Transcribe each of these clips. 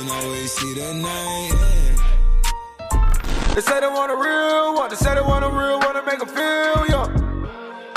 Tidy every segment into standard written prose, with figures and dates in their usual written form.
can always see the name. They say they want a real one. They say they want a real one to make them feel young.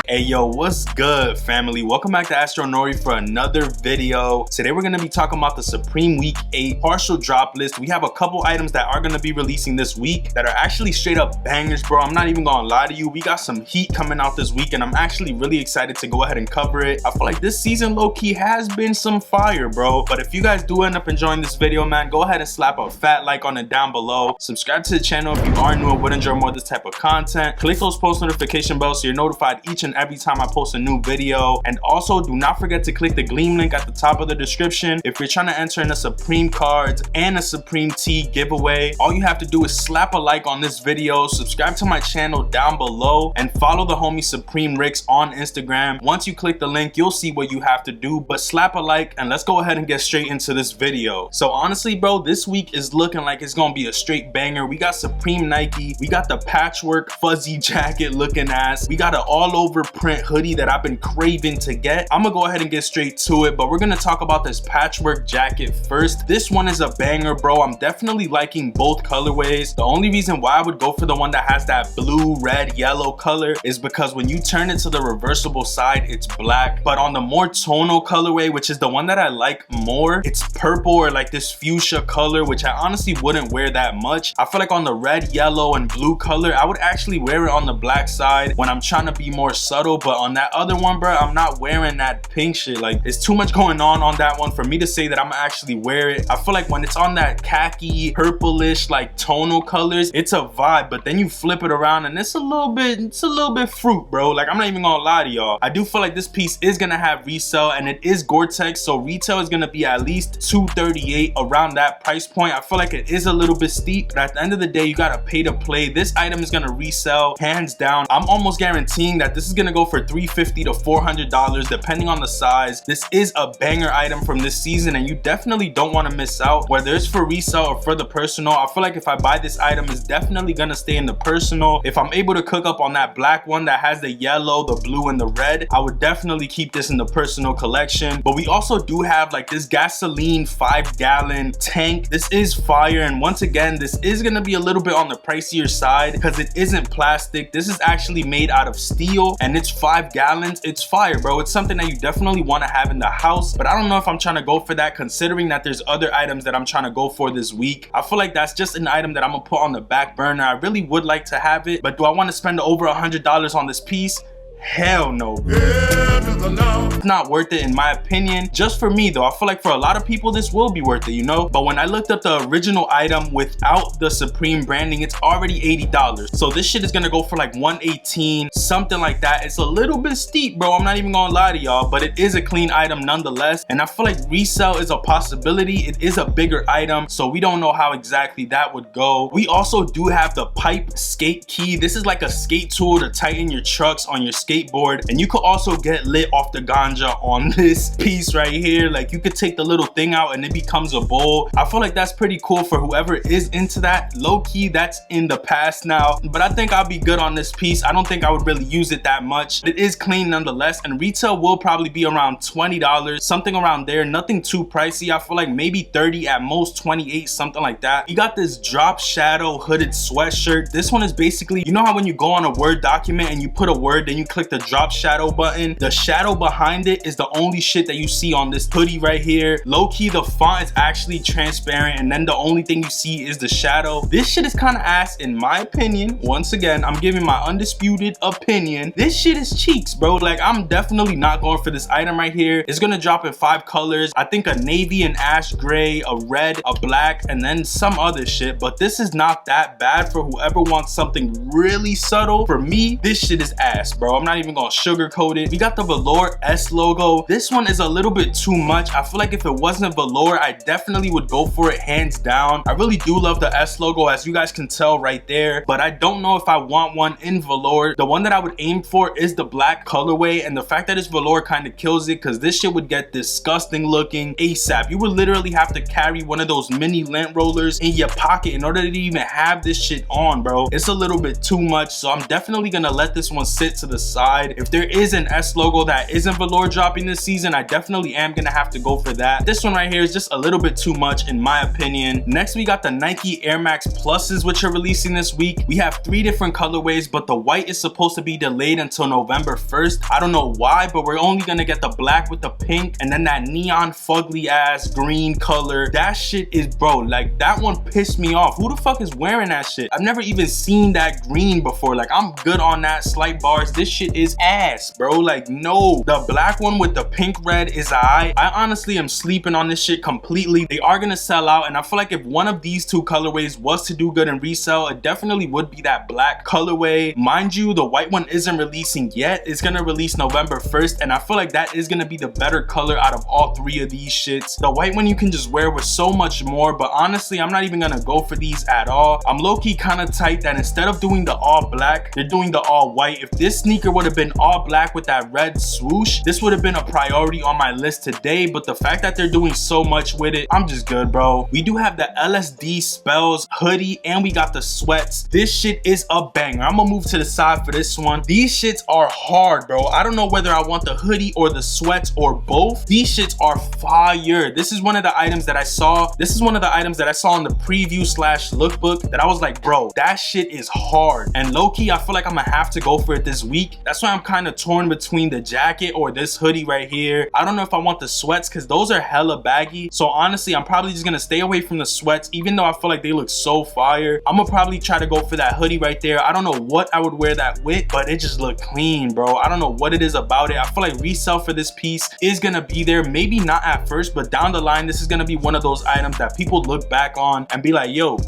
Hey yo, what's good, family? Welcome back to Astro Nori for another video. Today we're gonna be talking about the Supreme Week 8 partial drop list. We have a couple items that are gonna be releasing this week that are actually straight up bangers, bro. I'm not even gonna lie to you. We got some heat coming out this week and I'm actually really excited to go ahead and cover it. I feel like this season low-key has been some fire, bro. But if you guys do end up enjoying this video, man, go ahead and slap a fat like on it down below. Subscribe to the channel if you are new and would enjoy more of this type of content. Click those post notification bells so you're notified each and every time I post a new video. And also do not forget to click the Gleam link at the top of the description if you're trying to enter in a Supreme cards and a Supreme tee giveaway. All you have to do is slap a like on this video, subscribe to my channel down below, and follow the homie Supreme Ricks on Instagram. Once you click the link, you'll see what you have to do, but slap a like and let's go ahead and get straight into this video. So honestly, bro, this week is looking like it's gonna be a straight banger. We got Supreme Nike, we got the patchwork fuzzy jacket looking ass, we got an all over print hoodie that I've been craving to get. I'm gonna go ahead and get straight to it, but we're gonna talk about this patchwork jacket first. This one is a banger, bro. I'm definitely liking both colorways. The only reason why I would go for the one that has that blue, red, yellow color is because when you turn it to the reversible side, it's black. But on the more tonal colorway, which is the one that I like more, it's purple or like this fuchsia color, which I honestly wouldn't wear that much. I feel like on the red, yellow, and blue color, I would actually wear it on the black side when I'm trying to be more subtle, but on that other one, bro, I'm not wearing that pink shit. Like, it's too much going on that one for me to say that I'm gonna actually wear it. I feel like when it's on that khaki, purplish, like tonal colors, it's a vibe, but then you flip it around and it's a little bit fruit, bro. Like, I'm not even gonna lie to y'all. I do feel like this piece is gonna have resell and it is Gore-Tex, so retail is gonna be at least $238 around that price point. I feel like it is a little bit steep, but at the end of the day, you gotta pay to play. This item is gonna resell hands down. I'm almost guaranteeing that this is gonna go for $350 to $400 depending on the size. This is a banger item from this season and you definitely don't want to miss out, whether it's for resale or for the personal. I feel like if I buy this item, it's definitely gonna stay in the personal. If I'm able to cook up on that black one that has the yellow, the blue, and the red, I would definitely keep this in the personal collection. But we also do have like this gasoline 5-gallon tank. This is fire, and once again, this is gonna be a little bit on the pricier side because it isn't plastic. This is actually made out of steel and it's 5 gallons. It's fire, bro. It's something that you definitely want to have in the house, but I don't know if I'm trying to go for that considering that there's other items that I'm trying to go for this week. I feel like that's just an item that I'm gonna put on the back burner. I really would like to have it, but do I want to spend over $100 on this piece? Hell no. It's not worth it in my opinion. Just for me though, I feel like for a lot of people this will be worth it, you know. But when I looked up the original item without the Supreme branding, it's already $80. So this shit is gonna go for like $118, something like that. It's a little bit steep, bro. I'm not even gonna lie to y'all, but it is a clean item nonetheless. And I feel like resell is a possibility. It is a bigger item, so we don't know how exactly that would go. We also do have the pipe skate key. This is like a skate tool to tighten your trucks on your skateboard, and you could also get lit off the ganja on this piece right here. Like, you could take the little thing out and it becomes a bowl. I feel like that's pretty cool for whoever is into that. Low-key, that's in the past now, but I think I'll be good on this piece. I don't think I would really use it that much. It is clean nonetheless, and retail will probably be around $20, something around there. Nothing too pricey. I feel like maybe 30 at most, 28, something like that. You got this drop shadow hooded sweatshirt. This one is basically, you know how when you go on a Word document and you put a word, then you click the drop shadow button, the shadow behind it is the only shit that you see on this hoodie right here. Low-key, the font is actually transparent, and then the only thing you see is the shadow. This shit is kind of ass in my opinion. Once again, I'm giving my undisputed opinion. This shit is cheeks, bro. Like, I'm definitely not going for this item right here. It's gonna drop in 5 colors. I think a navy, an ash gray, a red, a black, and then some other shit, but this is not that bad for whoever wants something really subtle. For me, this shit is ass, bro. I'm not even gonna sugarcoat it. We got the velour S logo. This one is a little bit too much. I feel like if it wasn't velour, I definitely would go for it hands down. I really do love the S logo, as you guys can tell right there, but I don't know if I want one in velour. The one that I would aim for is the black colorway, and the fact that it's velour kind of kills it because this shit would get disgusting looking ASAP. You would literally have to carry one of those mini lint rollers in your pocket in order to even have this shit on, bro. It's a little bit too much, so I'm definitely gonna let this one sit to the side side. If there is an S logo that isn't velour dropping this season, I definitely am gonna have to go for that. This one right here is just a little bit too much in my opinion. Next, we got the Nike Air Max Pluses, which are releasing this week. We have 3 different colorways, but the white is supposed to be delayed until November 1st. I don't know why, but we're only gonna get the black with the pink and then that neon fugly ass green color. That shit is, bro, like that one pissed me off. Who the fuck is wearing that shit? I've never even seen that green before. Like, I'm good on that slight bars. This shit is ass, bro. Like, no. The black one with the pink red is I honestly am sleeping on this shit completely. They are gonna sell out, and I feel like if one of these 2 colorways was to do good in resale, it definitely would be that black colorway. Mind you, the white one isn't releasing yet. It's gonna release November 1st, and I feel like that is gonna be the better color out of all 3 of these shits. The white one you can just wear with so much more, but honestly, I'm not even gonna go for these at all. I'm low-key kind of tight that instead of doing the all black, they're doing the all white. If this sneaker would have been all black with that red swoosh, this would have been a priority on my list today, but the fact that they're doing so much with it, I'm just good, bro. We do have the LSD Spells hoodie, and we got the sweats. This shit is a banger. I'm gonna move to the side for this one. These shits are hard, bro. I don't know whether I want the hoodie or the sweats or both. These shits are fire. This is one of the items that I saw. This is one of the items that I saw in the preview / lookbook that I was like, bro, that shit is hard. And low-key, I feel like I'm gonna have to go for it this week. That's why I'm kind of torn between the jacket or this hoodie right here. I don't know if I want the sweats because those are hella baggy. So honestly, I'm probably just gonna stay away from the sweats, even though I feel like they look so fire. I'm gonna probably try to go for that hoodie right there. I don't know what I would wear that with, but it just looked clean, bro. I don't know what it is about it. I feel like resale for this piece is gonna be there. Maybe not at first, but down the line, this is gonna be one of those items that people look back on and be like, yo,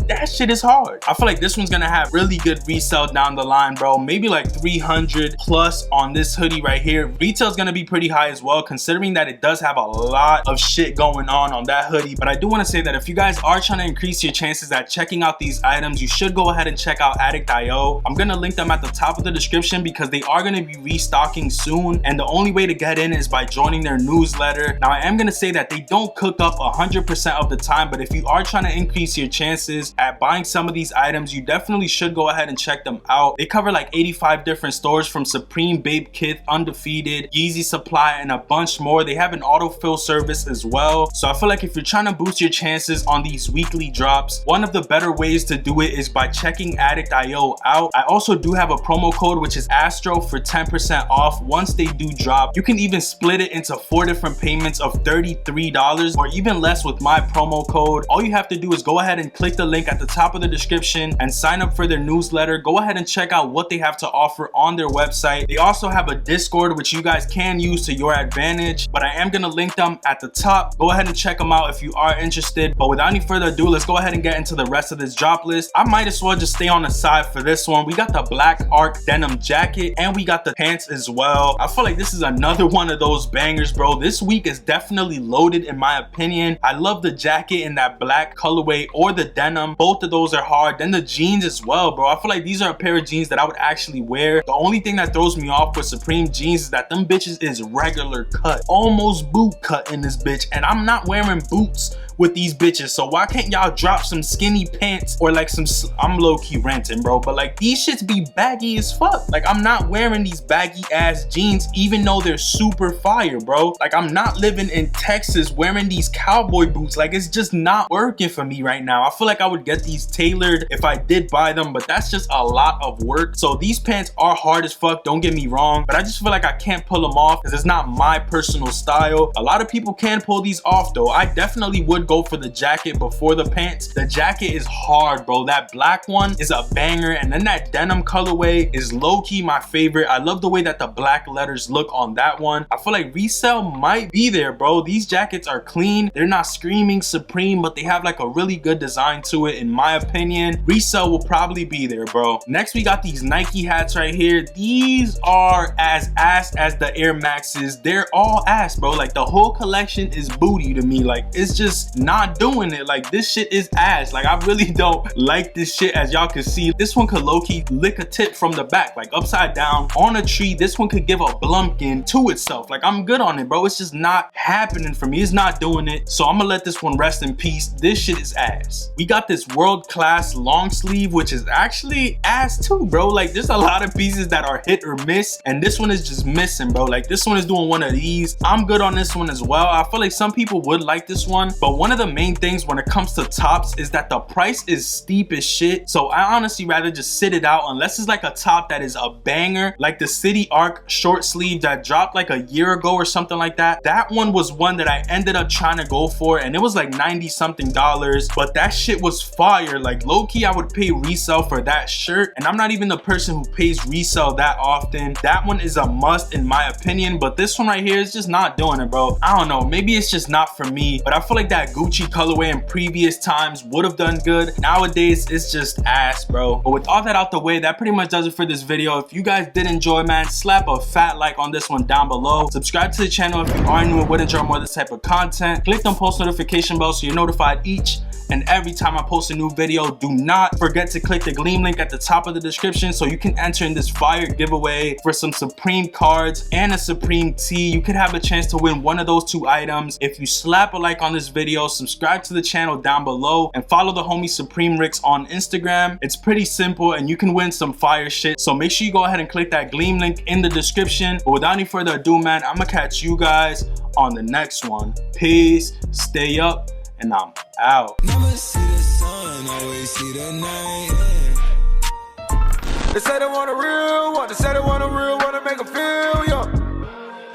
that shit is hard. I feel like this one's gonna have really good resale down the line, bro. Maybe like 300 plus on this hoodie right here. Retail's gonna be pretty high as well, considering that it does have a lot of shit going on that hoodie. But I do want to say that if you guys are trying to increase your chances at checking out these items, you should go ahead and check out addictio. I'm gonna link them at the top of the description because they are gonna be restocking soon, and the only way to get in is by joining their newsletter. Now, I am gonna say that they don't cook up 100% of the time, but if you are trying to increase your chances at buying some of these items, you definitely should go ahead and check them out. They cover like 85 different stores, from Supreme, Babe Kith, Undefeated, Yeezy Supply, and a bunch more. They have an autofill service as well. So I feel like if you're trying to boost your chances on these weekly drops, one of the better ways to do it is by checking addictio out. I also do have a promo code, which is Astro, for 10% off once they do drop. You can even split it into 4 different payments of $33 or even less with my promo code. All you have to do is go ahead and click the link at the top of the description and sign up for their newsletter. Go ahead and check out what they have to offer on their website. They also have a Discord, which you guys can use to your advantage, but I am gonna link them at the top. Go ahead and check them out if you are interested. But without any further ado, let's go ahead and get into the rest of this drop list. I might as well just stay on the side for this one. We got the black arc denim jacket, and we got the pants as well. I feel like this is another one of those bangers, bro. This week is definitely loaded in my opinion. I love the jacket in that black colorway or the denim. Both of those are hard. Then the jeans as well, bro. I feel like these are a pair of jeans that I would actually wear. The only thing that throws me off with Supreme jeans is that them bitches is regular cut, almost boot cut in this bitch, and I'm not wearing boots with these bitches. So why can't y'all drop some skinny pants or like some, I'm low-key ranting, bro, but like these shits be baggy as fuck. Like, I'm not wearing these baggy ass jeans even though they're super fire, bro. Like, I'm not living in Texas wearing these cowboy boots. Like, it's just not working for me right now. I feel like I would get these tailored if I did buy them, but that's just a lot of work. So these pants are hard as fuck, don't get me wrong, but I just feel like I can't pull them off because it's not my personal style. A lot of people can pull these off though. I definitely would go for the jacket before the pants. The jacket is hard, bro. That black one is a banger, and then that denim colorway is low-key my favorite. I love the way that the black letters look on that one. I feel like resale might be there, bro. These jackets are clean. They're not screaming Supreme, but they have like a really good design to it in my opinion. Resale will probably be there, bro. Next, we got these Nike hats right here. These are as ass as the Air Maxes. They're all ass, bro. Like, the whole collection is booty to me. Like, it's just not doing it. Like, this shit is ass. Like, I really don't like this shit. As y'all can see, this one could low-key lick a tip from the back, like upside down on a tree. This one could give a blumpkin to itself. Like, I'm good on it, bro. It's just not happening for me. It's not doing it. So I'm gonna let this one rest in peace. This shit is ass. We got this world-class long sleeve, which is actually ass too, bro. Like, there's a lot of pieces that are hit or miss, and this one is just missing, bro. Like, this one is doing one of these. I'm good on this one as well. I feel like some people would like this one, but one of the main things when it comes to tops is that the price is steep as shit. So I honestly rather just sit it out unless it's like a top that is a banger, like the City Arc short sleeve that dropped like a year ago or something like that. That one was one that I ended up trying to go for, and it was like $90 something, but that shit was fire. Like, low-key, I would pay resell for that shirt, and I'm not even the person who pays resell that often. That one is a must in my opinion, but this one right here is just not doing it, bro. I don't know, maybe it's just not for me, but I feel like that Gucci colorway in previous times would have done good. Nowadays, it's just ass, bro. But with all that out the way, that pretty much does it for this video. If you guys did enjoy, man, slap a fat like on this one down below. Subscribe to the channel if you are new and would enjoy more of this type of content. Click on post notification bell so you're notified each and every time I post a new video. Do not forget to click the Gleam link at the top of the description so you can enter in this fire giveaway for some Supreme cards and a Supreme tee. You could have a chance to win one of those two items if you slap a like on this video, subscribe to the channel down below, and follow the homie Supreme Ricks on Instagram. It's pretty simple and you can win some fire shit. So make sure you go ahead and click that Gleam link in the description. But without any further ado, man, I'm gonna catch you guys on the next one. Peace, stay up, and I'm out. Never see the sun, always see the night. They say they want a real one, they say they want a real one to make them feel young.